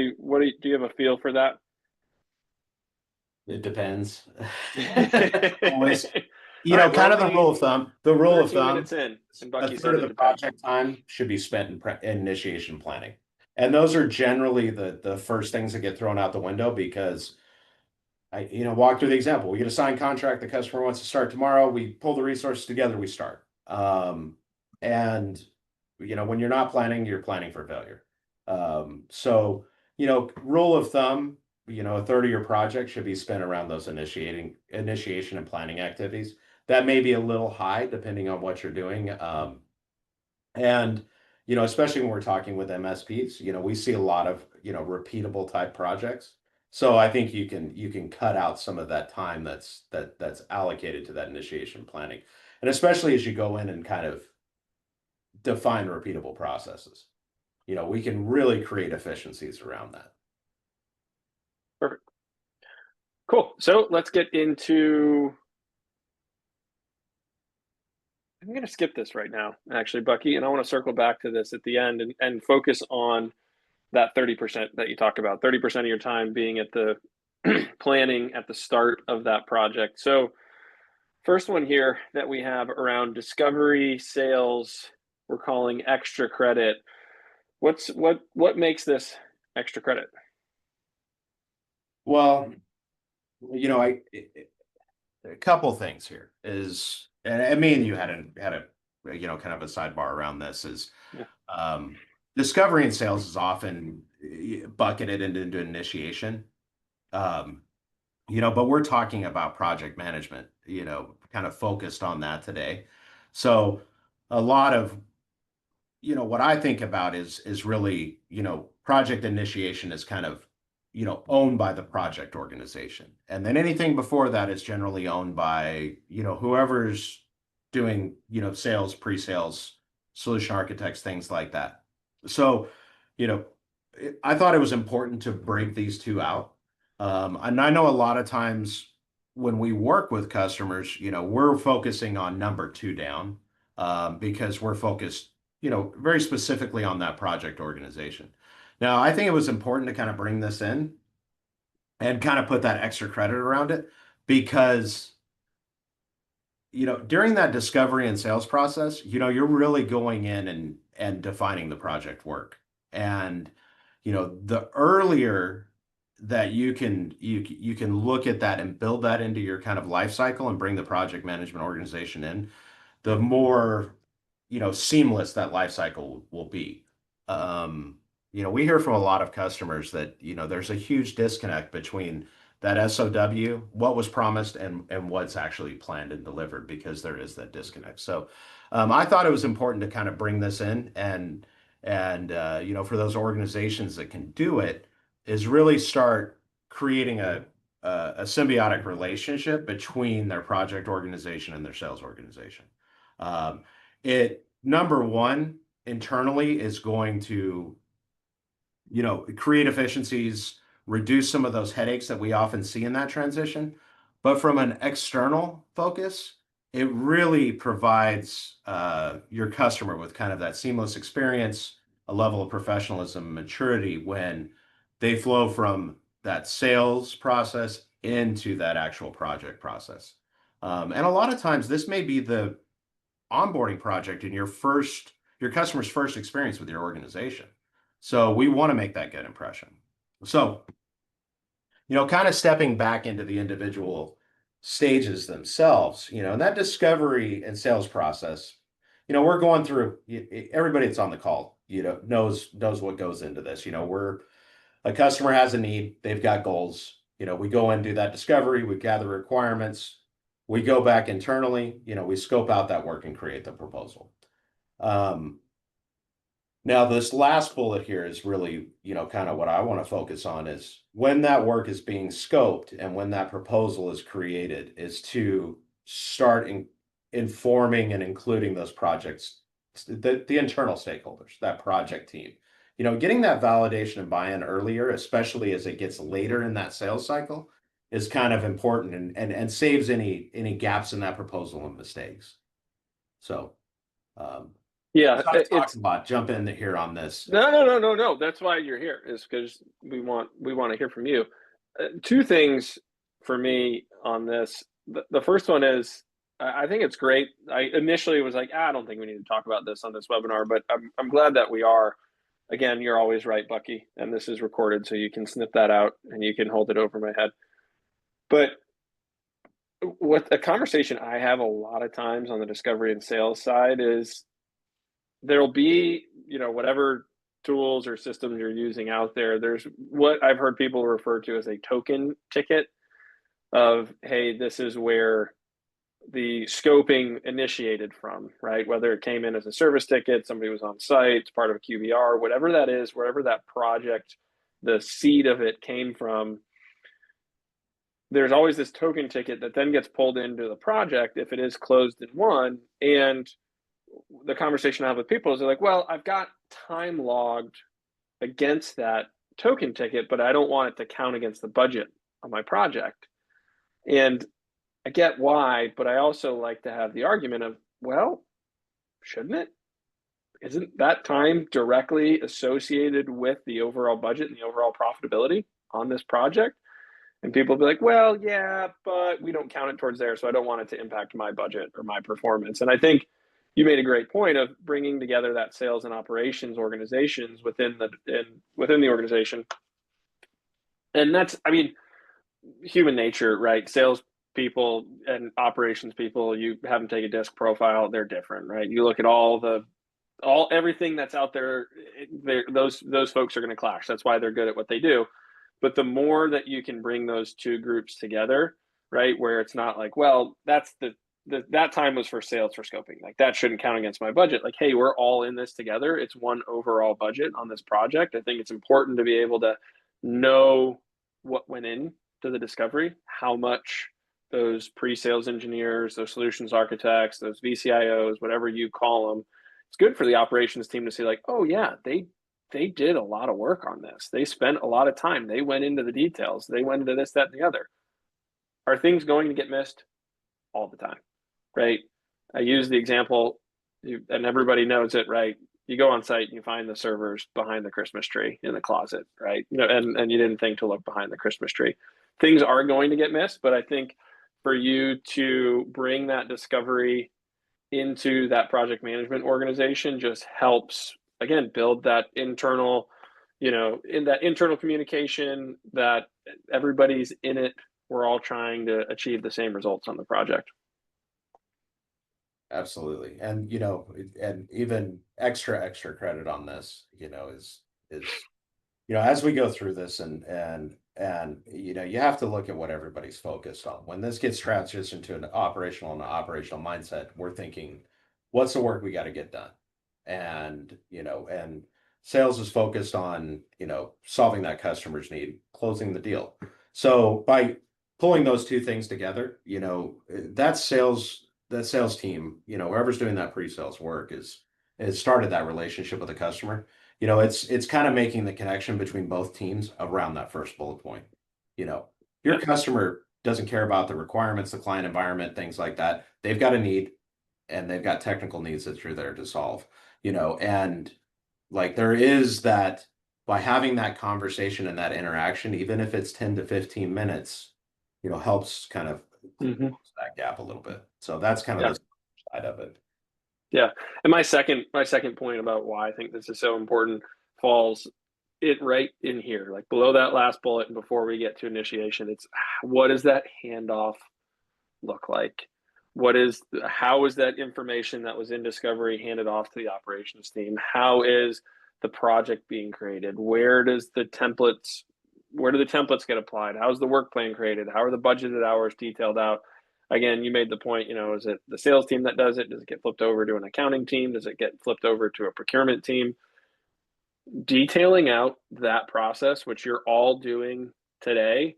Do you have a feel for that? It depends. Always, All right, kind well, of the rule of thumb. The rule of 13 thumb, minutes in, and a Bucky third said of it the depends. project time should be spent in initiation planning. And those are generally the first things that get thrown out the window because walk through the example. We get a signed contract, the customer wants to start tomorrow, we pull the resources together, we start. And when you're not planning, you're planning for failure. So, rule of thumb, a third of your project should be spent around those initiation and planning activities. That may be a little high depending on what you're doing. And, especially when we're talking with MSPs, we see a lot of, repeatable type projects. So I think you can cut out some of that time that's allocated to that initiation planning. And especially as you go in and kind of define repeatable processes, we can really create efficiencies around that. Perfect. Cool. So let's get into. I'm going to skip this right now, actually, Bucky, and I want to circle back to this at the end and focus on that 30% that you talked about. 30% of your time being at the planning at the start of that project. So, first one here that we have around discovery, sales, we're calling extra credit. What makes this extra credit? Well, a couple things here is, and me and you had a kind of a sidebar around this is, Yeah. discovery and sales is often bucketed into initiation. But we're talking about project management, kind of focused on that today. So a lot of, what I think about is really, project initiation is kind of, owned by the project organization. And then anything before that is generally owned by, whoever's doing, sales, pre-sales, solution architects, things like that. So, you know, I thought it was important to break these two out. And I know a lot of times when we work with customers, we're focusing on number two down, because we're focused, very specifically on that project organization. Now, I think it was important to kind of bring this in and kind of put that extra credit around it because, during that discovery and sales process, you're really going in and defining the project work. And, the earlier that you can look at that and build that into your kind of life cycle and bring the project management organization in, the more seamless that life cycle will be. We hear from a lot of customers that there's a huge disconnect between that SOW, what was promised, and what's actually planned and delivered because there is that disconnect. So I thought it was important to kind of bring this in and for those organizations that can do it is really start creating a symbiotic relationship between their project organization and their sales organization. It number one internally is going to create efficiencies, reduce some of those headaches that we often see in that transition. But from an external focus, it really provides your customer with kind of that seamless experience, a level of professionalism and maturity when they flow from that sales process into that actual project process. And a lot of times this may be the onboarding project in your customer's first experience with your organization. So we want to make that good impression. So, kind of stepping back into the individual stages themselves, and that discovery and sales process, we're going through, everybody that's on the call, knows what goes into this. A customer has a need, they've got goals, we go and do that discovery, we gather requirements, we go back internally, we scope out that work and create the proposal. Now, this last bullet here is really, kind of what I want to focus on is when that work is being scoped and when that proposal is created is to start informing and including those projects, the internal stakeholders, that project team. Getting that validation and buy-in earlier, especially as it gets later in that sales cycle, is kind of important and saves any gaps in that proposal and mistakes. So, Yeah, So I've talked it's a lot. Jump in here on this. no. That's why you're here, is because we want to hear from you. Two things for me on this. The first one is I think it's great. I initially was like, I don't think we need to talk about this on this webinar, but I'm glad that we are. Again, you're always right, Bucky, and this is recorded, so you can snip that out and you can hold it over my head. But what a conversation I have a lot of times on the discovery and sales side is there'll be, whatever tools or systems you're using out there, there's what I've heard people refer to as a token ticket of, hey, this is where the scoping initiated from, right? Whether it came in as a service ticket, somebody was on site, it's part of a QBR, whatever that is, wherever that project, the seed of it came from, there's always this token ticket that then gets pulled into the project if it is closed and won. And the conversation I have with people is they're like, well, I've got time logged against that token ticket, but I don't want it to count against the budget on my project. And I get why, but I also like to have the argument of, well, shouldn't it? Isn't that time directly associated with the overall budget and the overall profitability on this project? And people will be like, well, yeah, but we don't count it towards there, so I don't want it to impact my budget or my performance. And I think you made a great point of bringing together that sales and operations organizations within the organization. And that's, I mean, human nature, right? Sales people and operations people, you have them take a disc profile, they're different, right? You look at everything that's out there, those folks are going to clash. That's why they're good at what they do. But the more that you can bring those two groups together, right, where it's not like, well, that's that time was for sales for scoping, like that shouldn't count against my budget. Like, hey, we're all in this together. It's one overall budget on this project. I think it's important to be able to know what went in to the discovery, how much those pre-sales engineers, those solutions architects, those VCIOs, whatever you call them, it's good for the operations team to see like, oh yeah, they did a lot of work on this. They spent a lot of time. They went into the details. They went into this, that, and the other. Are things going to get missed? All the time, right? I use the example, and everybody knows it, right? You go on site and you find the servers behind the Christmas tree in the closet, right? And you didn't think to look behind the Christmas tree. Things are going to get missed, but I think for you to bring that discovery into that project management organization just helps, again, build that internal, in that internal communication that everybody's in it. We're all trying to achieve the same results on the project. Absolutely. And and even extra credit on this, is as we go through this and you have to look at what everybody's focused on. When this gets transitioned to an operational mindset, we're thinking, what's the work we got to get done? And and sales is focused on, solving that customer's need, closing the deal. So by pulling those two things together, that sales team, whoever's doing that pre-sales work is started that relationship with the customer. It's kind of making the connection between both teams around that first bullet point. Your Yep. customer doesn't care about the requirements, the client environment, things like that. They've got a need and they've got technical needs that you're there to solve, and like there is that, by having that conversation and that interaction, even if it's 10 to 15 minutes, helps kind of close Mm-hmm. that gap a little bit. So that's kind of Yeah. the side of it. Yeah. And my second point about why I think this is so important falls it right in here, like below that last bullet and before we get to initiation. It's what does that handoff look like? How is that information that was in discovery handed off to the operations team? How is the project being created? Where do the templates get applied? How's the work plan created? How are the budgeted hours detailed out? Again, you made the point, is it the sales team that does it? Does it get flipped over to an accounting team? Does it get flipped over to a procurement team? Detailing out that process, which you're all doing today,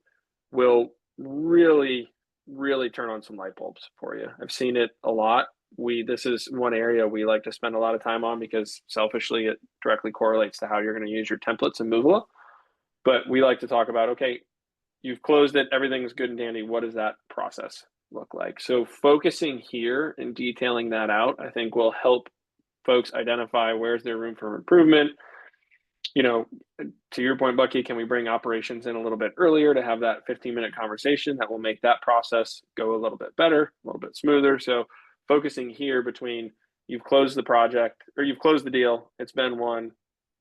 will really, really turn on some light bulbs for you. I've seen it a lot. This is one area we like to spend a lot of time on because selfishly it directly correlates to how you're going to use your templates in Moovila. But we like to talk about, okay, you've closed it, everything's good and dandy. What does that process look like? So focusing here and detailing that out, I think will help folks identify where's there room for improvement. You know, to your point, Bucky, can we bring operations in a little bit earlier to have that 15-minute conversation that will make that process go a little bit better, a little bit smoother? So focusing here between you've closed the project or you've closed the deal, it's been won,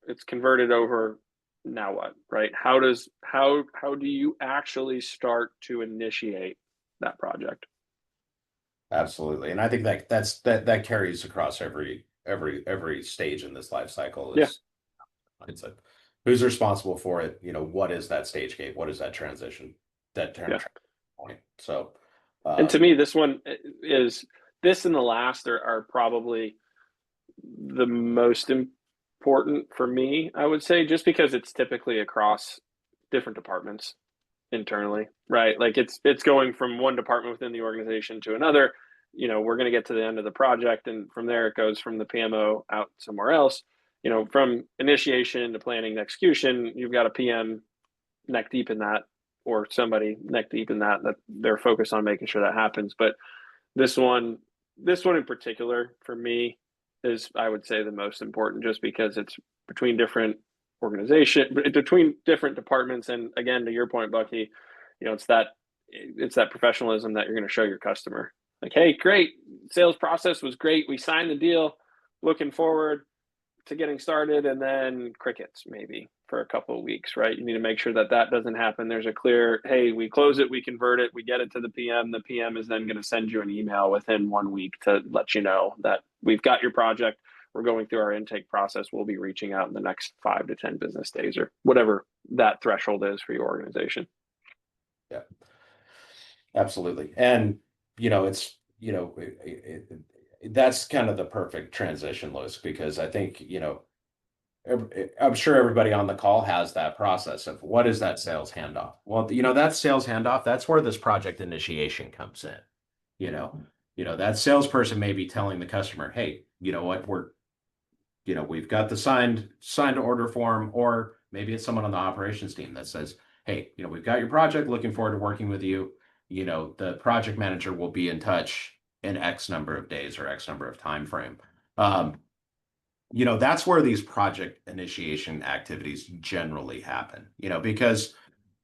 it's converted over, now what, right? How do you actually start to initiate that project? Absolutely. And I think that carries across every stage in this life cycle Yeah. is mindset. Who's responsible for it? You know, what is that stage gate? What is that transition? That turn Yeah. point. So, And to me, this one is this and the last are probably the most important for me, I would say, just because it's typically across different departments internally, right? Like it's going from one department within the organization to another. You know, we're going to get to the end of the project, and from there it goes from the PMO out somewhere else. You know, from initiation to planning to execution, you've got a PM neck deep in that, or somebody neck deep in that they're focused on making sure that happens. But this one, this one in particular for me is, I would say, the most important, just because it's between different organization, between different departments, and again, to your point, Bucky, you know, it's that professionalism that you're going to show your customer. Like, hey, great, sales process was great. We signed the deal. Looking forward to getting started, and then crickets maybe for a couple of weeks, right? You need to make sure that that doesn't happen. There's a clear, hey, we close it, we convert it, we get it to the PM. The PM is then going to send you an email within 1 week to let you know that we've got your project. We're going through our intake process. We'll be reaching out in the next 5 to 10 business days, or whatever that threshold is for your organization. yeah, absolutely. And, you know, it's, you know, that's kind of the perfect transition, Louis, because I think, you know, I'm sure everybody on the call has that process of what is that sales handoff? Well, you know, that sales handoff, that's where this project initiation comes in. You know, that salesperson may be telling the customer, hey, you know what, we've got the signed order form, or maybe it's someone on the operations team that says, hey, you know, we've got your project, looking forward to working with you. You know, the project manager will be in touch in X number of days or X number of time frame. You know, that's where these project initiation activities generally happen, you know, because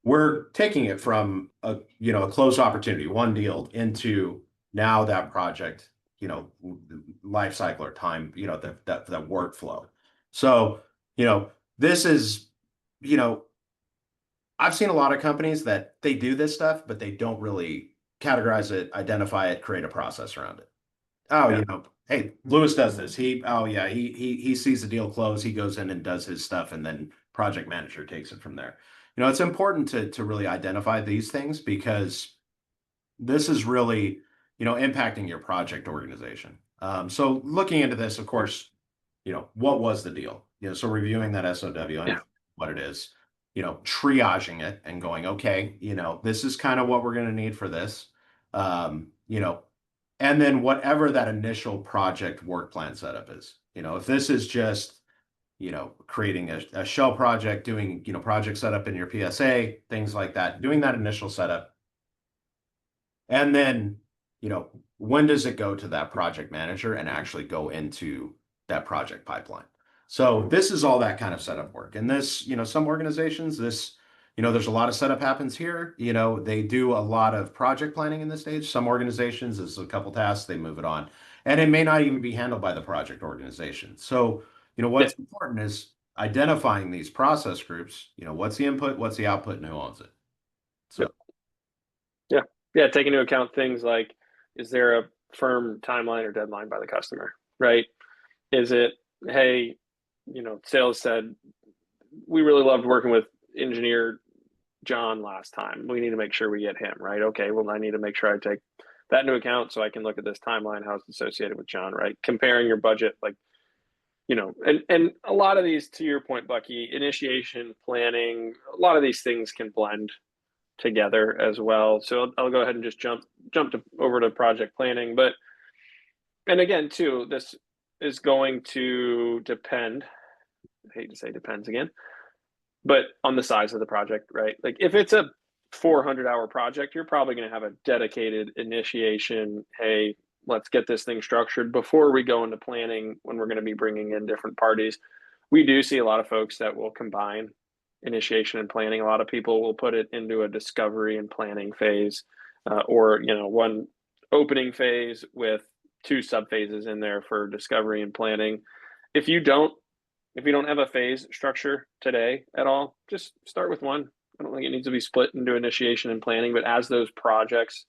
we're taking it from a, you know, a closed opportunity, one deal, into now that project, you know, life cycle or time, you know, that workflow. So, you know, this is, you know, I've seen a lot of companies that they do this stuff, but they don't really categorize it, identify it, create a process around it. Oh, Yeah. you know, hey, Lewis does this. Oh yeah, he sees the deal close, he goes in and does his stuff, and then project manager takes it from there. You know, it's important to really identify these things, because this is really, you know, impacting your project organization. So looking into this, of course, you know, what was the deal? You know, so reviewing that SOW and Yeah. what it is, you know, triaging it and going, okay, you know, this is kind of what we're going to need for this. You know, and then whatever that initial project work plan setup is, you know, if this is just, you know, creating a shell project, doing, you know, project setup in your PSA, things like that, doing that initial setup. And then, you know, when does it go to that project manager and actually go into that project pipeline? So this is all that kind of setup work. And this, you know, some organizations, you know, there's a lot of setup happens here. You know, they do a lot of project planning in this stage. Some organizations, there's a couple tasks, they move it on. And it may not even be handled by the project organization. So, you know, Yeah. what's important is identifying these process groups, you know, what's the input, what's the output, and who owns it. Yep. So, Yeah. Yeah. Take into account things like, is there a firm timeline or deadline by the customer, right? Is it, hey, you know, sales said, we really loved working with engineer John last time. We need to make sure we get him, right? Okay, well, I need to make sure I take that into account so I can look at this timeline, how it's associated with John, right? Comparing your budget, like, you know, and a lot of these, to your point, Bucky, initiation, planning, a lot of these things can blend together as well. So I'll go ahead and just jump over to project planning. But, and again, too, this is going to depend. I hate to say depends again, but on the size of the project, right? Like if it's a 400-hour project, you're probably going to have a dedicated initiation. Hey, let's get this thing structured before we go into planning when we're going to be bringing in different parties. We do see a lot of folks that will combine initiation and planning. A lot of people will put it into a discovery and planning phase, or one opening phase with two sub phases in there for discovery and planning. If you don't have a phase structure today at all, just start with one. I don't think it needs to be split into initiation and planning, but as those projects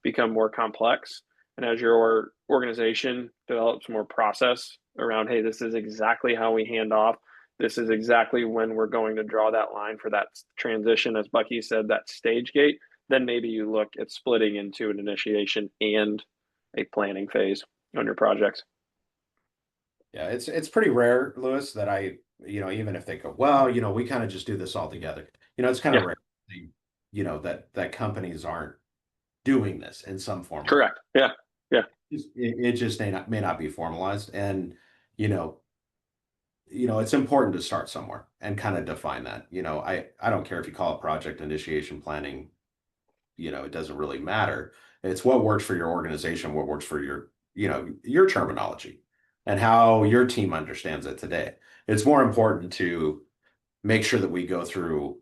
become more complex and as your organization develops more process around, hey, this is exactly how we hand off. This is exactly when we're going to draw that line for that transition, as Bucky said, that stage gate, then maybe you look at splitting into an initiation and a planning phase on your projects. Yeah, it's pretty rare, Lewis, that even if they go, well, we kind of just do this all together. It's kind of Yeah, rare, that companies aren't doing this in some form or correct. Yeah, yeah, it just may not be formalized. And, you know, it's important to start somewhere and kind of define that. I don't care if you call it project initiation planning, it doesn't really matter. It's what works for your organization, what works for your terminology and how your team understands it today. It's more important to make sure that we go through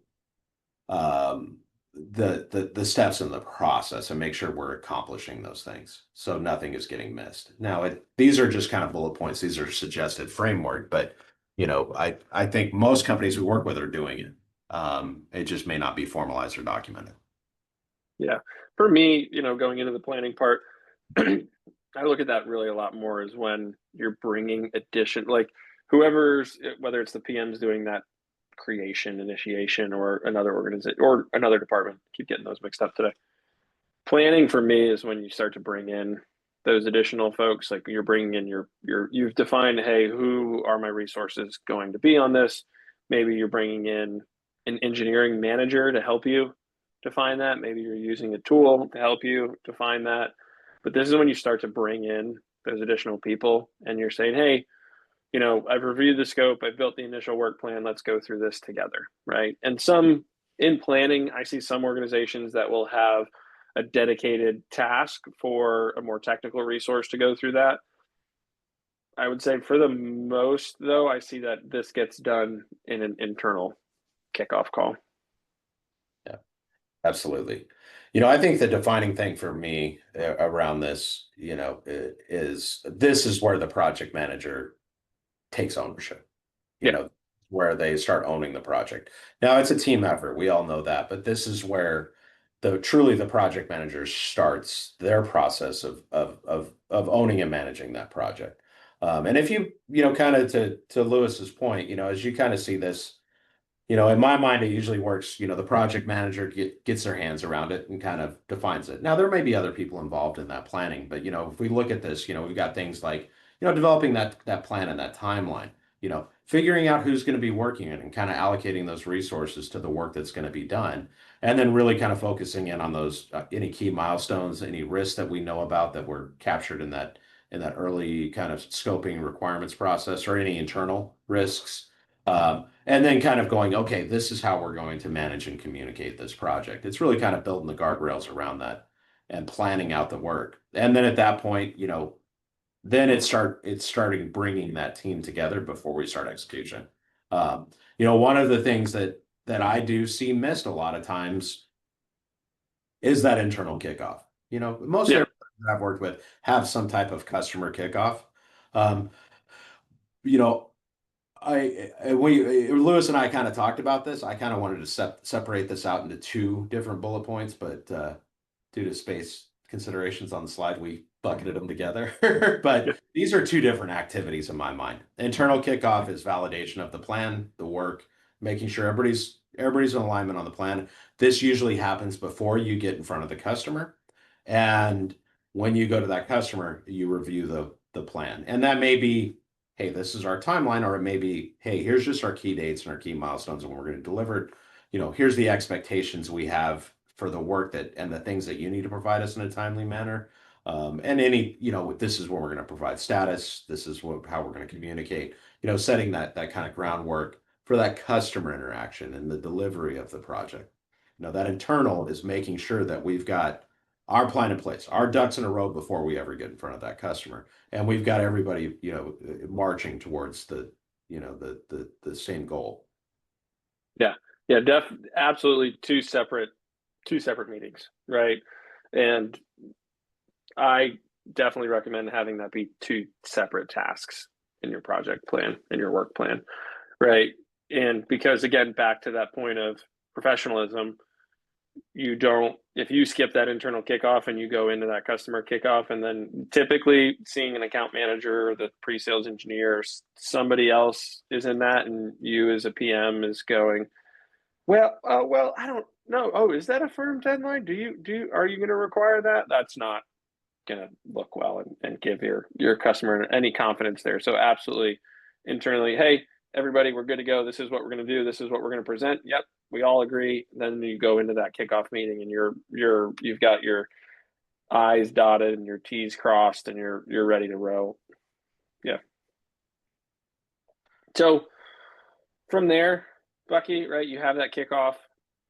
the steps in the process and make sure we're accomplishing those things so nothing is getting missed. Now, these are just kind of bullet points. These are suggested framework, but I think most companies we work with are doing it. It just may not be formalized or documented. yeah. For me, going into the planning part, I look at that really a lot more as when you're bringing like whether it's the PMs doing that creation, initiation, or another organization or another department. Keep getting those mixed up today. Planning for me is when you start to bring in those additional folks. Like you're bringing in you've defined, hey, who are my resources going to be on this? Maybe you're bringing in an engineering manager to help you define that. Maybe you're using a tool to help you define that. But this is when you start to bring in those additional people and you're saying, hey, I've reviewed the scope, I've built the initial work plan, let's go through this together, right? And in planning, I see some organizations that will have a dedicated task for a more technical resource to go through that. I would say for the most, though, I see that this gets done in an internal kickoff call. Yeah, absolutely. I think the defining thing for me around this, is this is where the project manager takes ownership, Yeah, where they start owning the project. Now it's a team effort. We all know that, but this is where truly the project manager starts their process of owning and managing that project. And if kind of to Lewis's point, as you kind of see this, in my mind, it usually works. The project manager gets their hands around it and kind of defines it. Now, there may be other people involved in that planning, but if we look at this, we've got things like developing that plan and that timeline. Figuring out who's going to be working it and kind of allocating those resources to the work that's going to be done, and then really kind of focusing in on those any key milestones, any risks that we know about that were captured in that early kind of scoping requirements process, or any internal risks. And then kind of going, okay, this is how we're going to manage and communicate this project. It's really kind of building the guardrails around that and planning out the work. And then at that point, then it's starting bringing that team together before we start execution. One of the things that I do see missed a lot of times is that internal kickoff. Most yeah, areas that I've worked with have some type of customer kickoff. Um, you know, Lewis and I kind of talked about this. I kind of wanted to separate this out into two different bullet points, but due to space considerations on the slide, we bucketed them together. yeah, But these are two different activities in my mind. Internal kickoff is validation of the plan, the work, making sure everybody's in alignment on the plan. This usually happens before you get in front of the customer, and when you go to that customer, you review the plan, and that may be, hey, this is our timeline, or it may be, hey, here's just our key dates and our key milestones and when we're going to deliver it. Here's the expectations we have for the work and the things that you need to provide us in a timely manner. And this is when we're going to provide status. This is how we're going to communicate, setting that kind of groundwork for that customer interaction and the delivery of the project. That internal is making sure that we've got our plan in place, our ducks in a row before we ever get in front of that customer. And we've got everybody, marching towards the same goal. Yeah. Yeah, absolutely two separate meetings, right? And I definitely recommend having that be two separate tasks in your project plan, in your work plan, right? And because again, back to that point of professionalism, if you skip that internal kickoff and you go into that customer kickoff, and then typically seeing an account manager or the pre-sales engineer, somebody else is in that, and you as a PM is going, well, I don't know. Oh, is that a firm deadline? Are you going to require that? That's not going to look well and give your customer any confidence there. So absolutely internally, hey, everybody, we're good to go. This is what we're going to do. This is what we're going to present. Yep, we all agree. Then you go into that kickoff meeting and you've got your I's dotted and your T's crossed and you're ready to row. Yeah. So from there, Bucky, right? You have that kickoff,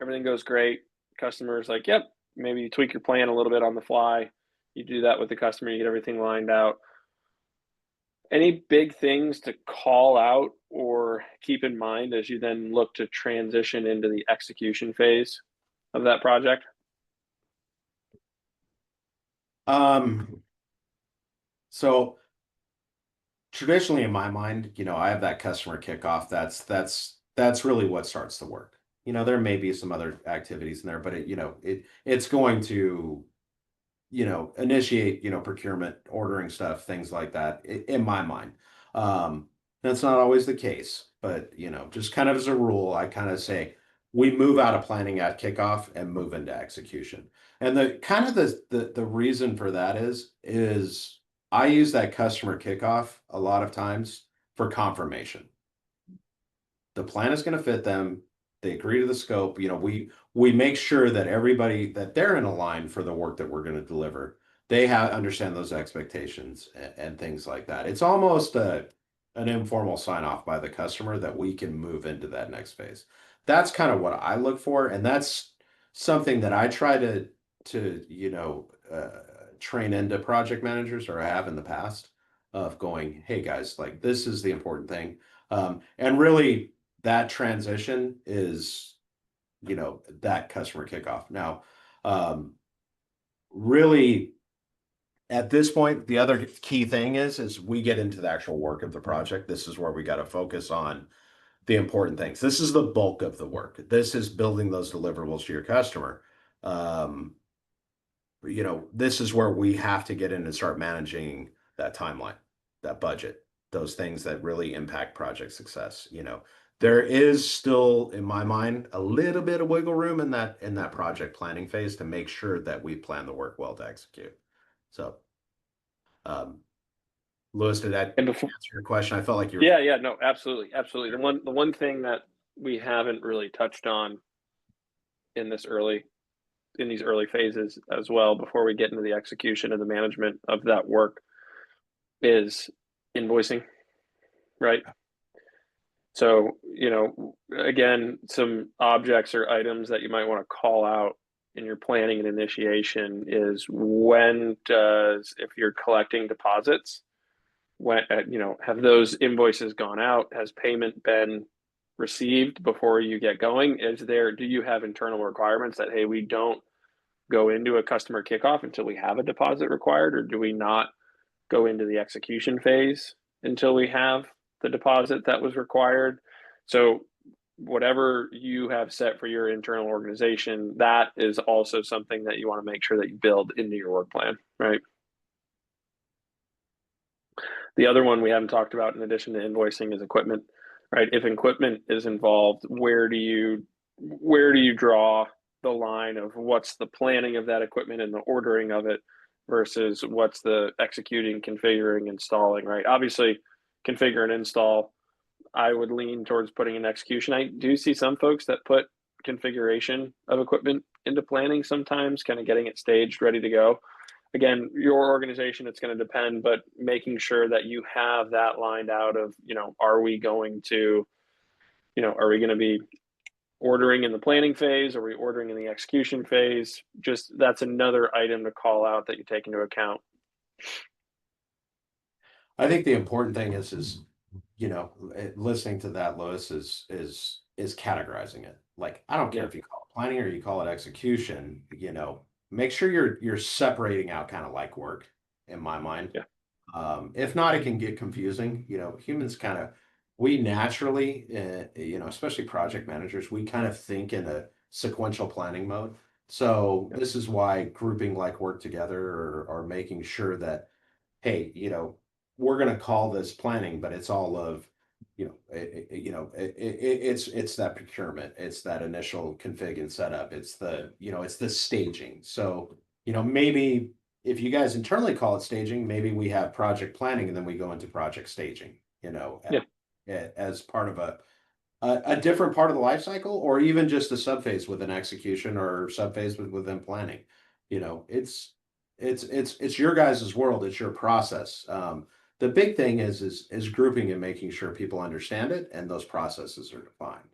everything goes great. Customer's like, yep, maybe you tweak your plan a little bit on the fly. You do that with the customer, you get everything lined out. Any big things to call out or keep in mind as you then look to transition into the execution phase of that project? So traditionally in my mind, I have that customer kickoff. That's really what starts the work. There may be some other activities in there, but it's going to, initiate, procurement, ordering stuff, things like that, in my mind. That's not always the case, but just kind of as a rule, I kind of say we move out of planning at kickoff and move into execution. And the kind of the reason for that is I use that customer kickoff a lot of times for confirmation. The plan is going to fit them. They agree to the scope. We make sure that everybody that they're in a line for the work that we're going to deliver. They understand those expectations and things like that. It's almost an informal sign off by the customer that we can move into that next phase. That's kind of what I look for, and that's something that I try to train into project managers, or I have in the past, of going, hey guys, like this is the important thing, and really that transition is that customer kickoff. Now, really at this point, the other key thing is we get into the actual work of the project. This is where we got to focus on the important things. This is the bulk of the work. This is building those deliverables to your customer. This is where we have to get in and start managing that timeline, that budget, those things that really impact project success. There is still, in my mind, a little bit of wiggle room in that project planning phase to make sure that we plan the work well to execute. So, Louis, did that answer your question? I felt like you were. Yeah, no, absolutely. The one thing that we haven't really touched on in these early phases as well, before we get into the execution and the management of that work, is invoicing, right? So, again, some objects or items that you might want to call out in your planning and initiation is if you're collecting deposits, have those invoices gone out? Has payment been received before you get going? Do you have internal requirements that, hey, we don't go into a customer kickoff until we have a deposit required, or do we not go into the execution phase until we have the deposit that was required? So whatever you have set for your internal organization, that is also something that you want to make sure that you build into your work plan, right? The other one we haven't talked about in addition to invoicing is equipment, right? If equipment is involved, where do you draw the line of what's the planning of that equipment and the ordering of it versus what's the executing, configuring, installing, right? Obviously, configure and install, I would lean towards putting in execution. I do see some folks that put configuration of equipment into planning sometimes, kind of getting it staged, ready to go. Again, your organization, it's going to depend, but making sure that you have that lined out of, are we going to be ordering in the planning phase? Are we ordering in the execution phase? Just that's another item to call out that you take into account. I think the important thing is listening to that, Louis, is categorizing it. Like, I don't care Yeah. if you call it planning or you call it execution, make sure you're separating out kind of like work in my mind. Yeah. If not, it can get confusing. Humans we naturally, especially project managers, we kind of think in a sequential planning mode. So Yeah. this is why grouping like work together or making sure that, hey, we're going to call this planning, but it's all of, it's that procurement, it's that initial config and setup, it's the staging. So, maybe if you guys internally call it staging, maybe we have project planning and then we go into project staging, Yeah. as part of a different part of the life cycle, or even just a subphase within execution or subphase within planning. It's your guys' world, it's your process. The big thing is grouping and making sure people understand it and those processes are defined.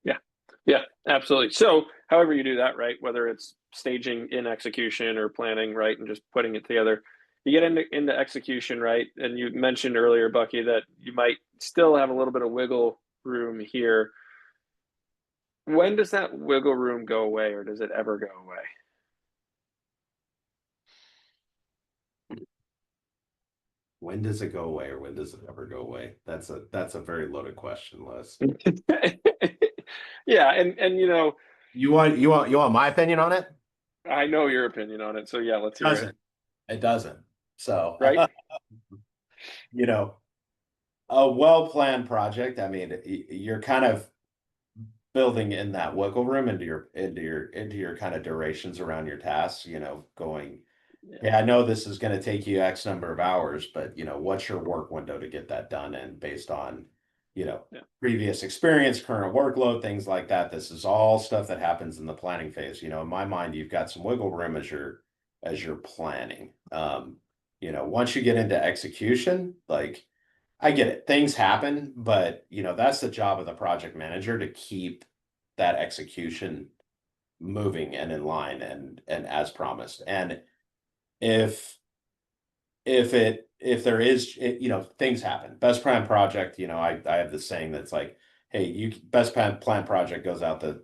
Yeah. Yeah, absolutely. So however you do that, right, whether it's staging in execution or planning, right, and just putting it together, you get into execution, right? And you mentioned earlier, Bucky, that you might still have a little bit of wiggle room here. When does that wiggle room go away, or does it ever go away? When does it go away, or when does it ever go away? That's a very loaded question, Liz. Yeah, and You want my opinion on it? I know your opinion on it, so yeah, let's hear it. Doesn't. It doesn't. So, Right? you know, a well-planned project, I mean, you're kind of building in that wiggle room into your kind of durations around your tasks, going, Yeah. yeah, I know this is going to take you X number of hours, but what's your work window to get that done in based on, Yeah. previous experience, current workload, things like that. This is all stuff that happens in the planning phase. In my mind, you've got some wiggle room as you're planning. Once you get into execution, like, I get it, things happen, but that's the job of the project manager to keep that execution moving and in line and as promised. And if there is, things happen. Best plan project, I have this saying that's like, hey, best plan project goes out the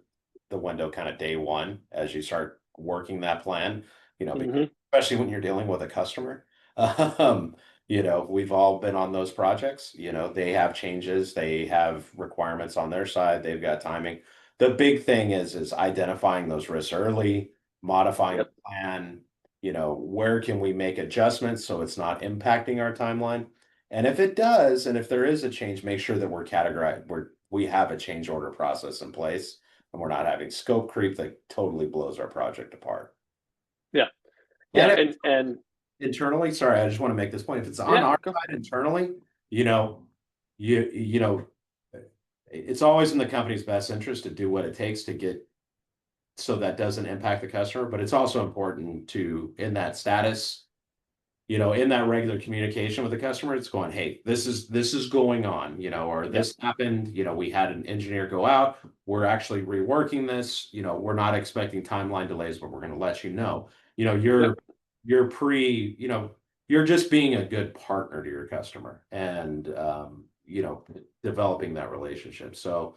window kind of day one as you start working that plan, Mm-hmm. especially when you're dealing with a customer. Um, we've all been on those projects. They have changes, they have requirements on their side, they've got timing. The big thing is identifying those risks early, modifying the Yep. plan, where can we make adjustments so it's not impacting our timeline? And if it does, and if there is a change, make sure that we're categorized, we have a change order process in place and we're not having scope creep that totally blows our project apart. Yeah. And Yeah. if And internally, sorry, I just want to make this point. If it's on yeah, our go. side internally, you know, you know, it's always in the company's best interest to do what it takes to get so that doesn't impact the customer, but it's also important to, in that status, in that regular communication with the customer, it's going, hey, this is going on, or Yep. this happened, we had an engineer go out, we're actually reworking this, we're not expecting timeline delays, but we're going to let you know. Yep. You're you're just being a good partner to your customer and developing that relationship. So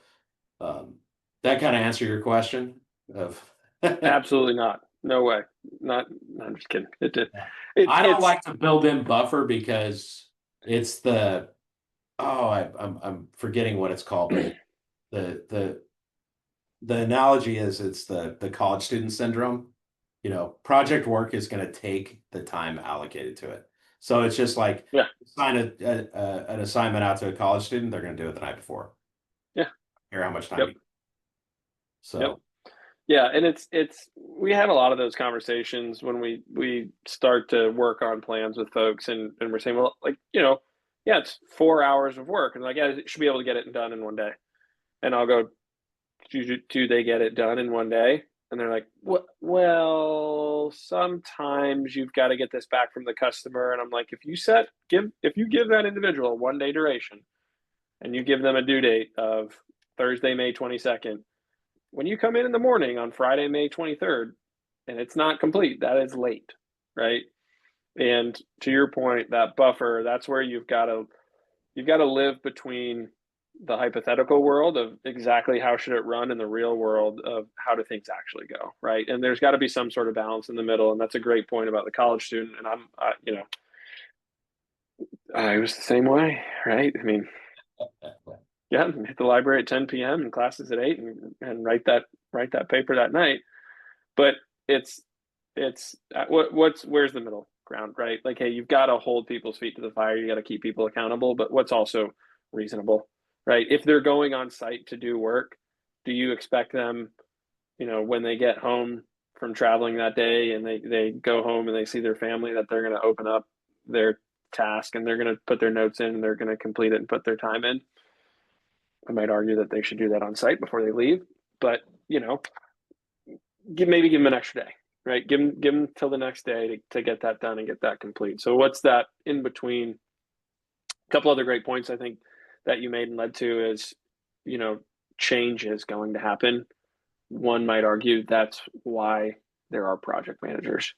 that kind of answer your question of Absolutely not. No way. Not. No, I'm just kidding. It did. I don't It's like to build in buffer because it's I'm forgetting what it's called, but the the the analogy is it's the college student syndrome. Project work is going to take the time allocated to it. So it's just like yeah. sign an assignment out to a college student, they're going to do it the night before. Yeah. Care how much time Yep. you. Yep. So Yeah, and it's we have a lot of those conversations when we start to work on plans with folks, and we're saying, well, like, yeah, it's 4 hours of work, and like, yeah, you should be able to get it done in one day. And I'll go, do they get it done in one day? And they're like, well, sometimes you've got to get this back from the customer. And I'm like, if you give that individual a 1 day duration, and you give them a due date of Thursday, May 22nd. When you come in the morning on Friday, May 23rd, and it's not complete, that is late, right? And to your point, that buffer, that's where you've got to live between the hypothetical world of exactly how should it run in the real world of how do things actually go, right? And there's got to be some sort of balance in the middle. And that's a great point about the college student. And I was the same way, right? I mean, yeah, hit the library at 10 p.m. and classes at 8 and write that paper that night. But it's where's the middle ground, right? Like, hey, you've got to hold people's feet to the fire. You got to keep people accountable, but what's also reasonable, right? If they're going on site to do work, do you expect them, when they get home from traveling that day and they go home and they see their family, that they're going to open up their task and they're going to put their notes in and they're going to complete it and put their time in? I might argue that they should do that on site before they leave, but maybe give them an extra day, right? Give them till the next day to get that done and get that complete. So what's that in between? A couple other great points I think that you made and led to is, change is going to happen. One might argue that's why there are project managers.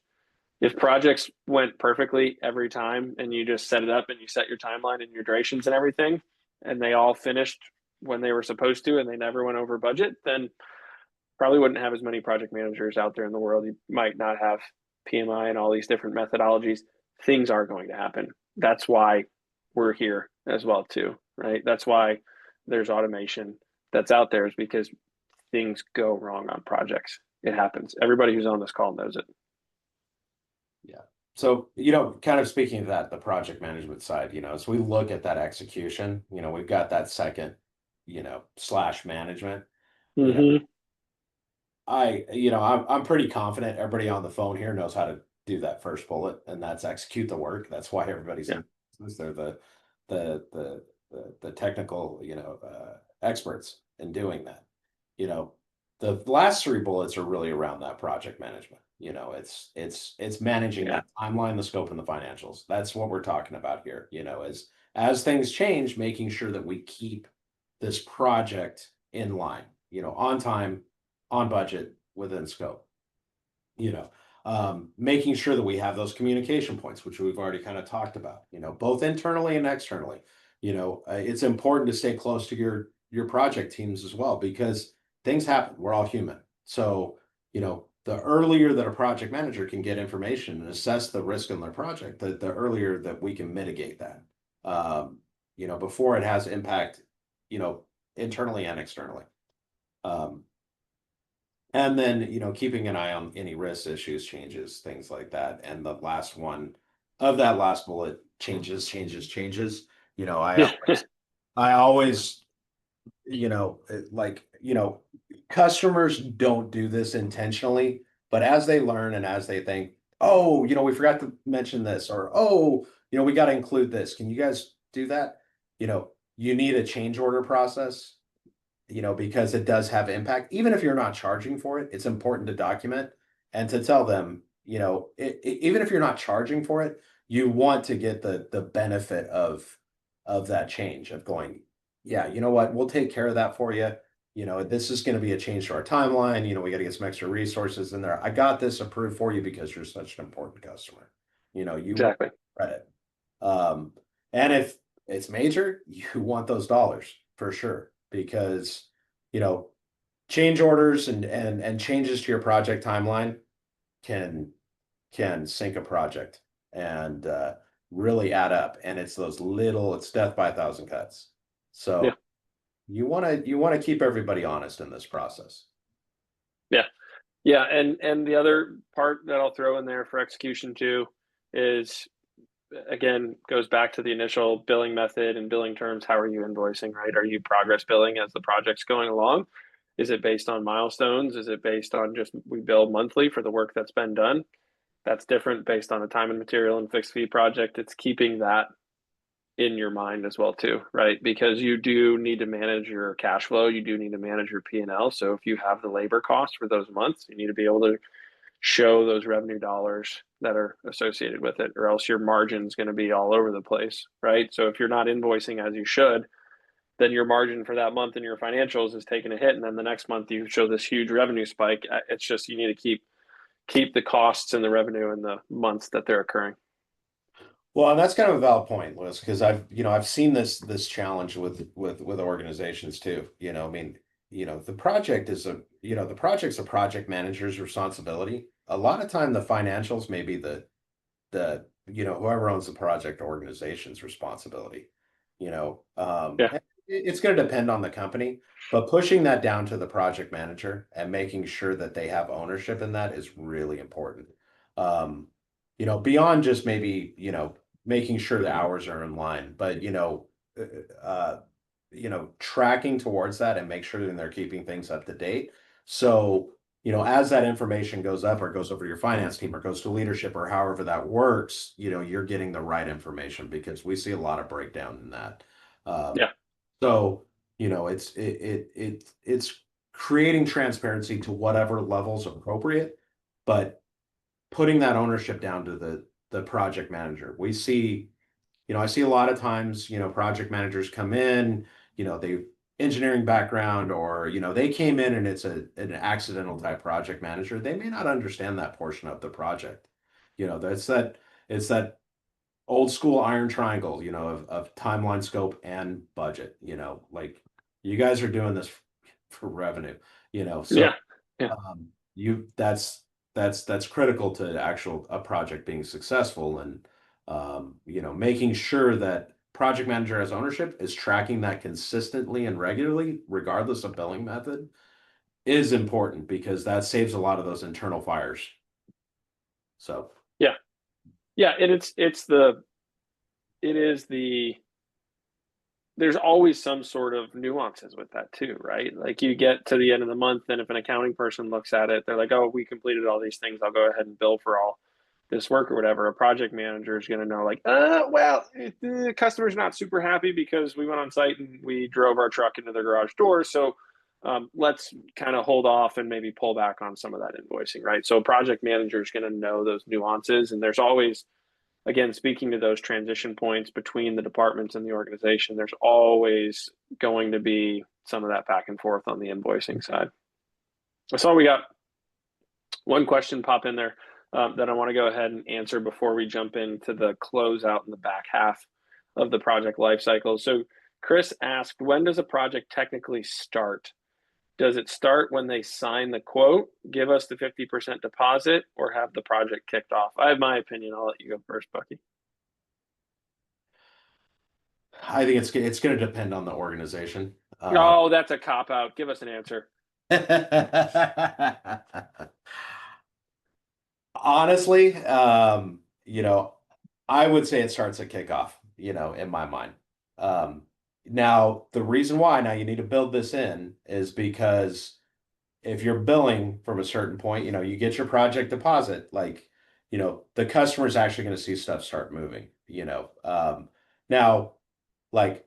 If projects went perfectly every time and you just set it up and you set your timeline and your durations and everything, and they all finished when they were supposed to and they never went over budget, then probably wouldn't have as many project managers out there in the world. You might not have PMI and all these different methodologies. Things are going to happen. That's why we're here as well too, right? That's why there's automation that's out there, is because things go wrong on projects. It happens. Everybody who's on this call knows it. Yeah. So, kind of speaking of that, the project management side, as we look at that execution, we've got that second, slash management. Mm-hmm. I'm pretty confident everybody on the phone here knows how to do that first bullet, and that's execute the work. That's why everybody's in business. They're the technical, experts in doing that. The last three bullets are really around that project management. It's managing that timeline, the scope, and the financials. That's what we're talking about here. As things change, making sure that we keep this project in line, on time, on budget, within scope. Making sure that we have those communication points, which we've already kind of talked about, both internally and externally. It's important to stay close to your project teams as well, because things happen. We're all human. So, the earlier that a project manager can get information and assess the risk in their project, the earlier that we can mitigate that, before it has impact, internally and externally. And then, keeping an eye on any risks, issues, changes, things like that. And the last one of that last bullet, changes. I always, customers don't do this intentionally, but as they learn and as they think, oh, we forgot to mention this, or, oh, we got to include this. Can you guys do that? You need a change order process, because it does have impact. Even if you're not charging for it, it's important to document and to tell them, even if you're not charging for it, you want to get the benefit of that change, of going, yeah, you know what, we'll take care of that for you. This is going to be a change to our timeline. We got to get some extra resources in there. I got this approved for you because you're such an important customer. You Exactly. want credit. And if it's major, you want those dollars for sure, because, change orders and changes to your project timeline can sink a project and really add up. And it's it's death by a thousand cuts. So you want to keep everybody honest in this process. Yeah. And the other part that I'll throw in there for execution too is, again, goes back to the initial billing method and billing terms. How are you invoicing, right? Are you progress billing as the project's going along? Is it based on milestones? Is it based on just we bill monthly for the work that's been done? That's different based on a time and material and fixed fee project. It's keeping that in your mind as well too, right? Because you do need to manage your cash flow. You do need to manage your P&L. So if you have the labor costs for those months, you need to be able to show those revenue dollars that are associated with it, or else your margin's going to be all over the place, right? So if you're not invoicing as you should, then your margin for that month in your financials is taking a hit, and then the next month you show this huge revenue spike. It's just, you need to keep the costs and the revenue in the months that they're occurring. Well, and that's kind of a valid point, Liz, because I've seen this challenge with organizations too. I mean, the project is the project's a project manager's responsibility. A lot of time the financials may be whoever owns the project organization's responsibility. Yeah. It's going to depend on the company, but pushing that down to the project manager and making sure that they have ownership in that is really important. Beyond just maybe, making sure the hours are in line, but uh, tracking towards that and make sure that they're keeping things up to date. So, as that information goes up or goes over to your finance team or goes to leadership or however that works, you're getting the right information, because we see a lot of breakdown in that. Yeah. So, it's creating transparency to whatever level's appropriate, but putting that ownership down to the project manager. We see, I see a lot of times, project managers come in, they engineering background, or they came in and it's an accidental type project manager. They may not understand that portion of the project. It's that old school iron triangle, of timeline, scope, and budget. Like, you guys are doing this for revenue, so Yeah. Yeah. you that's critical to a project being successful. And making sure that project manager has ownership, is tracking that consistently and regularly regardless of billing method, is important, because that saves a lot of those internal fires. So Yeah. Yeah. And there's always some sort of nuances with that too, right? Like, you get to the end of the month, and if an accounting person looks at it, they're like, oh, we completed all these things, I'll go ahead and bill for all this work or whatever. A project manager is going to know, like, well, the customer's not super happy because we went on site and we drove our truck into their garage door. So let's kind of hold off and maybe pull back on some of that invoicing, right? So a project manager is going to know those nuances. And there's always, again, speaking to those transition points between the departments and the organization, there's always going to be some of that back and forth on the invoicing side. I saw we got one question pop in there that I want to go ahead and answer before we jump into the closeout in the back half of the project lifecycle. So Chris asked, when does a project technically start? Does it start when they sign the quote, give us the 50% deposit, or have the project kicked off? I have my opinion. I'll let you go first, Bucky. I think it's going to depend on the organization. Oh, that's a cop out. Give us an answer. Honestly, I would say it starts at kickoff, in my mind. Now, the reason why now you need to build this in is because if you're billing from a certain point, you get your project deposit, like, the customer is actually going to see stuff start moving, now, like,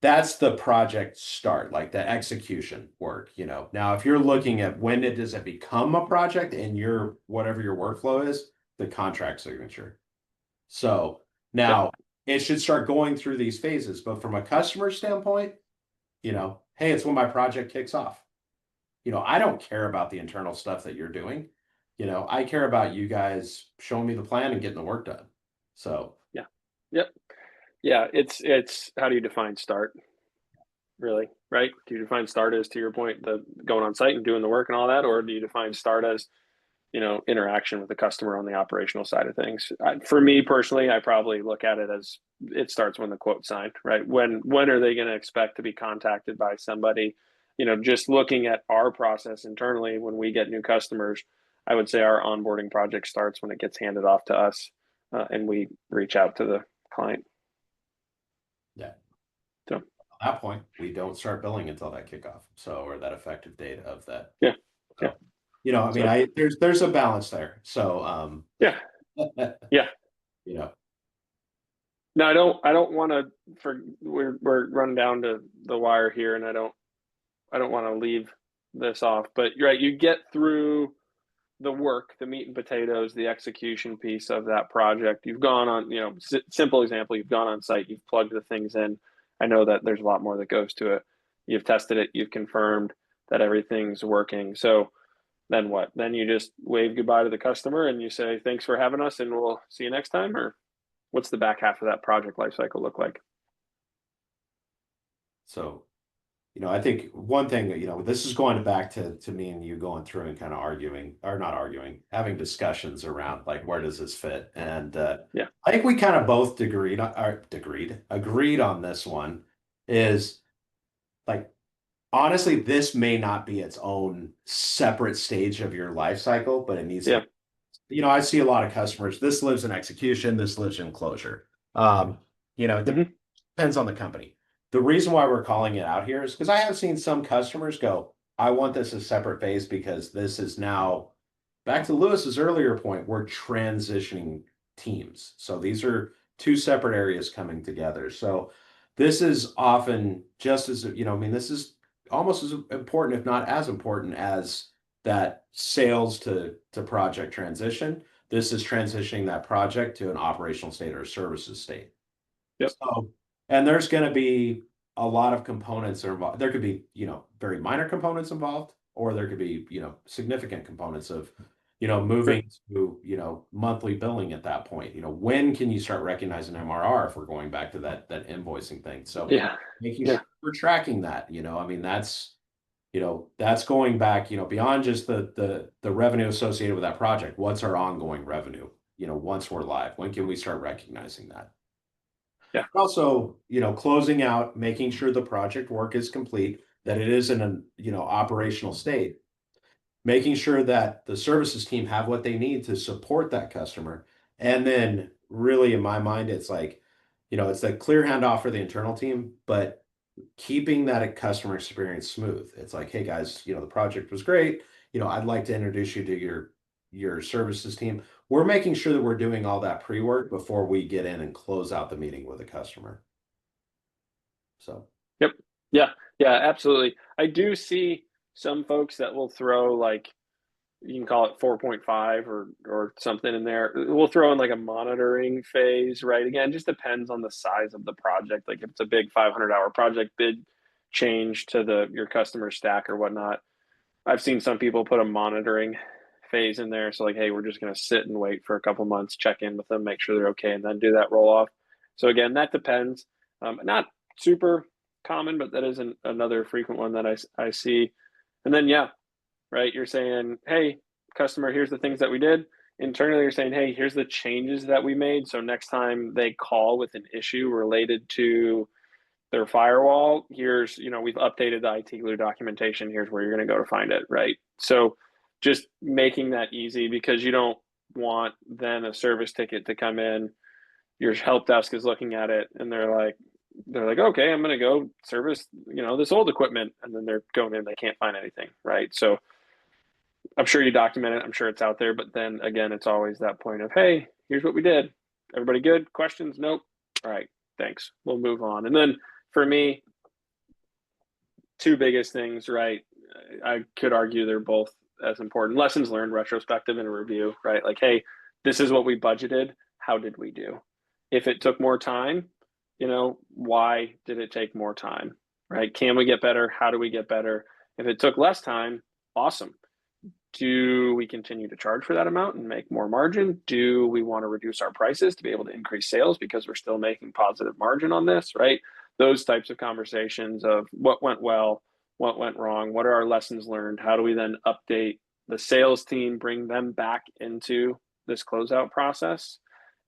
that's the project start, like the execution work, Now, if you're looking at does it become a project in your, whatever your workflow is, the contract signature. So now it should start going through these phases, but from a customer standpoint, hey, it's when my project kicks off. I don't care about the internal stuff that you're doing. I care about you guys showing me the plan and getting the work done. So yeah. Yep. Yeah. It's how do you define start? Really, right? Do you define start as, to your point, the going on site and doing the work and all that, or do you define start as, interaction with the customer on the operational side of things? For me personally, I probably look at it as, it starts when the quote's signed, right? When are they going to expect to be contacted by somebody? Just looking at our process internally, when we get new customers, I would say our onboarding project starts when it gets handed off to us, and we reach out to the client. yeah. So At that point, we don't start billing until that kickoff. So, or that effective date of that. yeah. So, I mean, there's a balance there. So, yeah. Yeah. No, I don't want to. We're running down to the wire here, and I don't want to leave this off. But you're right. You get through the work, the meat and potatoes, the execution piece of that project. You've gone on, simple example. You've gone on site. You've plugged the things in. I know that there's a lot more that goes to it. You've tested it, you've confirmed that everything's working. So then what? Then you just wave goodbye to the customer and you say, thanks for having us and we'll see you next time? Or what's the back half of that project lifecycle look like? So, I think one thing that, this is going back to me and you going through and kind of arguing, or not arguing, having discussions around like, where does this fit? And Yeah. I think we kind of both agreed on this one is like, honestly, this may not be its own separate stage of your life cycle, but it needs to Yeah. be, I see a lot of customers, this lives in execution, this lives in closure. It Hmm. depends on the company. The reason why we're calling it out here is because I have seen some customers go, I want this as separate phase because this is now back to Lewis's earlier point, we're transitioning teams. So these are two separate areas coming together. So this is often just as, I mean, this is almost as important, if not as important as that sales to project transition. This is transitioning that project to an operational state or a services state. Yep. So, and there's going to be a lot of components are involved. There could be, very minor components involved, or there could be, significant components of, Sure. moving to, monthly billing at that point. When can you start recognizing MRR if we're going back to that invoicing thing? So Yeah. making Yeah. sure we're tracking that, I mean, that's going back, beyond just the revenue associated with that project. What's our ongoing revenue? Once we're live, when can we start recognizing that? Yeah. Also, closing out, making sure the project work is complete, that it is in a, operational state, making sure that the services team have what they need to support that customer. And then really in my mind, it's like, it's a clear handoff for the internal team, but keeping that customer experience smooth. It's like, hey guys, the project was great. I'd like to introduce you to your services team. We're making sure that we're doing all that pre-work before we get in and close out the meeting with a customer. So, Yep. Yeah. Yeah, absolutely. I do see some folks that will throw like, you can call it 4.5 or something in there. We'll throw in like a monitoring phase, right? Again, just depends on the size of the project. Like if it's a big 500-hour project, big change to your customer stack or whatnot. I've seen some people put a monitoring phase in there. So like, hey, we're just going to sit and wait for a couple months, check in with them, make sure they're okay, and then do that roll off. So again, that depends. Not super common, but that is another frequent one that I see. And then yeah, right? You're saying, hey, customer, here's the things that we did. Internally, you're saying, hey, here's the changes that we made. So next time they call with an issue related to their firewall, here's, we've updated the IT glue documentation. Here's where you're going to go to find it, right? So just making that easy because you don't want then a service ticket to come in. Your help desk is looking at it and they're like, okay, I'm going to go service, this old equipment. And then they're going in, they can't find anything, right? So I'm sure you document it. I'm sure it's out there. But then again, it's always that point of, hey, here's what we did. Everybody good? Questions? Nope. All right. Thanks. We'll move on. And then for me, two biggest things, right? I could argue they're both as important. Lessons learned, retrospective, and a review, right? Like, hey, this is what we budgeted. How did we do? If it took more time, why did it take more time, right? Can we get better? How do we get better? If it took less time, awesome. Do we continue to charge for that amount and make more margin? Do we want to reduce our prices to be able to increase sales because we're still making positive margin on this, right? Those types of conversations of what went well, what went wrong, what are our lessons learned? How do we then update the sales team, bring them back into this closeout process?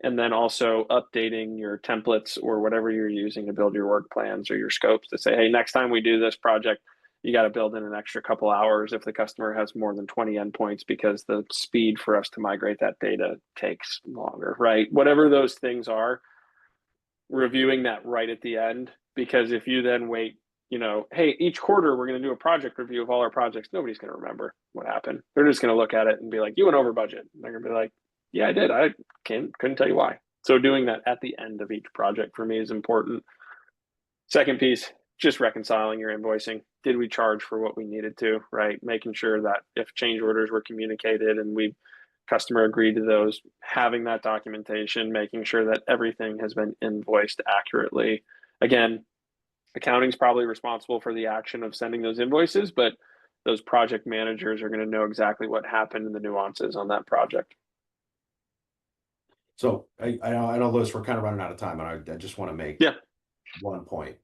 And then also updating your templates or whatever you're using to build your work plans or your scopes to say, hey, next time we do this project, you got to build in an extra couple hours if the customer has more than 20 endpoints because the speed for us to migrate that data takes longer, right? Whatever those things are, reviewing that right at the end. Because if you then wait, hey, each quarter we're going to do a project review of all our projects, nobody's going to remember what happened. They're just going to look at it and be like, you went over budget. And they're going to be like, yeah, I did. I couldn't tell you why. So doing that at the end of each project for me is important. Second piece, just reconciling your invoicing. Did we charge for what we needed to, right? Making sure that if change orders were communicated and we customer agreed to those, having that documentation, making sure that everything has been invoiced accurately. Again, Accounting's probably responsible for the action of sending those invoices, but those project managers are going to know exactly what happened and the nuances on that project. So I know, Louis, we're kind of running out of time, and I just want to make Yeah. one point.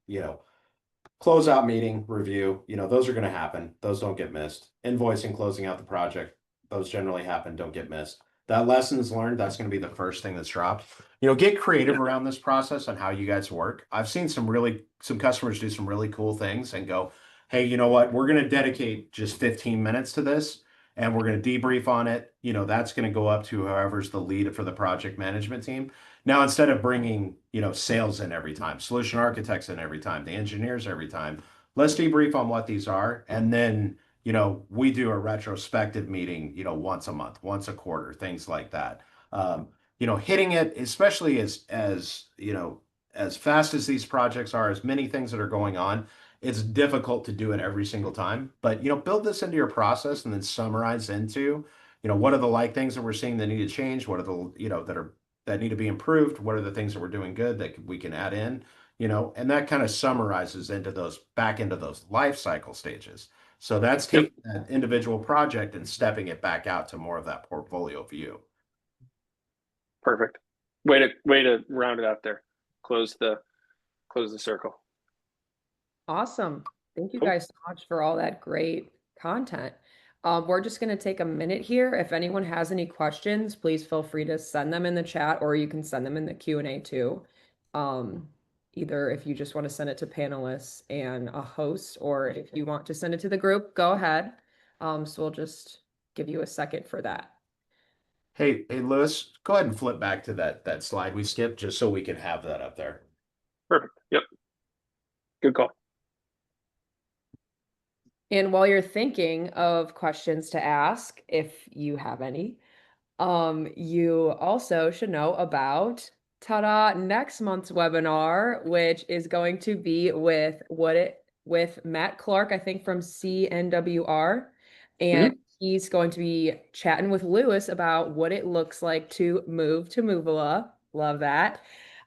Closeout meeting review, those are going to happen. Those don't get missed. Invoicing, closing out the project, those generally happen, don't get missed. That lessons learned, that's going to be the first thing that's dropped. Get creative around this process on how you guys work. I've seen some customers do some really cool things and go, hey, you know what? We're going to dedicate just 15 minutes to this and we're going to debrief on it. That's going to go up to whoever's the lead for the project management team. Now, instead of bringing, sales in every time, solution architects in every time, the engineers every time, let's debrief on what these are. And then, we do a retrospective meeting, once a month, once a quarter, things like that. Hitting it, especially as fast as these projects are, as many things that are going on, it's difficult to do it every single time. But, build this into your process and then summarize into, what are the things that we're seeing that need to change? What are the, that need to be improved? What are the things that we're doing good that we can add in? And that kind of summarizes back into those life cycle stages. So that's taking that individual project and stepping it back out to more of that portfolio view. Perfect. Way to round it out there. Close the circle. Awesome. Thank you Cool. guys so much for all that great content. We're just going to take a minute here. If anyone has any questions, please feel free to send them in the chat, or you can send them in the Q&A too. Either if you just want to send it to panelists and a host, or if you want to send it to the group, go ahead. So we'll just give you a second for that. Hey, Louis, go ahead and flip back to that slide we skipped just so we can have that up there. Perfect. Yep. Good call. And while you're thinking of questions to ask, if you have any, you also should know about next month's webinar, which is going to be with Matt Clark, I think from CNWR. And he's going to be chatting with Louis about what it looks like to move to Moovila. Love that.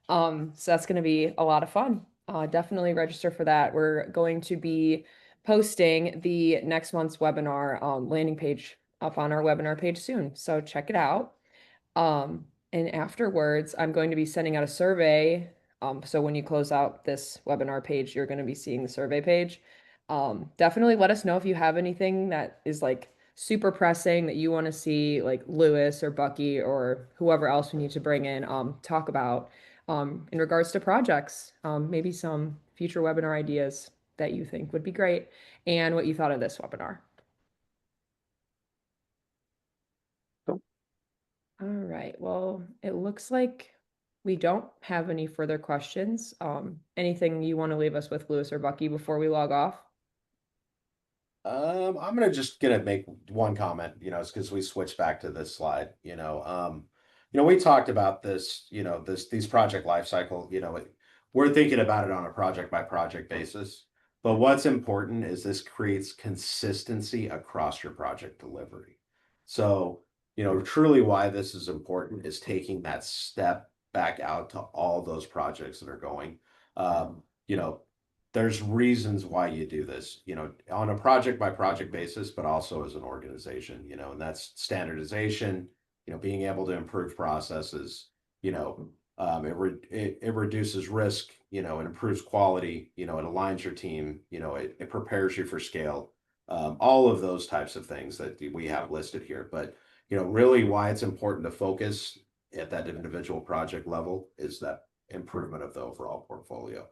So that's going to be a lot of fun. Definitely register for that. We're going to be posting the next month's webinar landing page up on our webinar page soon. So check it out. And afterwards, I'm going to be sending out a survey. So when you close out this webinar page, you're going to be seeing the survey page. Definitely let us know if you have anything that is like super pressing that you want to see like Louis or Bucky or whoever else we need to bring in talk about in regards to projects, maybe some future webinar ideas that you think would be great and what you thought of this webinar. Cool. All right. Well, it looks like we don't have any further questions. Anything you want to leave us with, Louis or Bucky, before we log off? I'm gonna make one comment, it's because we switched back to this slide, we talked about this, these project life cycle, we're thinking about it on a project by project basis. But what's important is this creates consistency across your project delivery. So, truly why this is important is taking that step back out to all those projects that are going. There's reasons why you do this, on a project by project basis, but also as an organization, and that's standardization, being able to improve processes, it reduces risk, it improves quality, it aligns your team, it prepares you for scale, all of those types of things that we have listed here. But, really why it's important to focus at that individual project level is that improvement of the overall portfolio.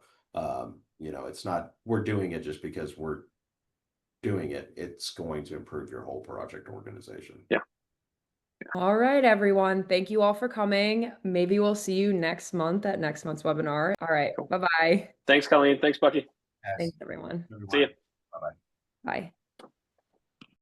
It's not, we're doing it just because we're doing it. It's going to improve your whole project organization. Yeah. All right, everyone. Thank you all for coming. Maybe we'll see you next month at next month's webinar. All right. Bye-bye. Thanks, Colleen. Thanks, Bucky. Thanks, everyone. See you. Bye-bye. Bye.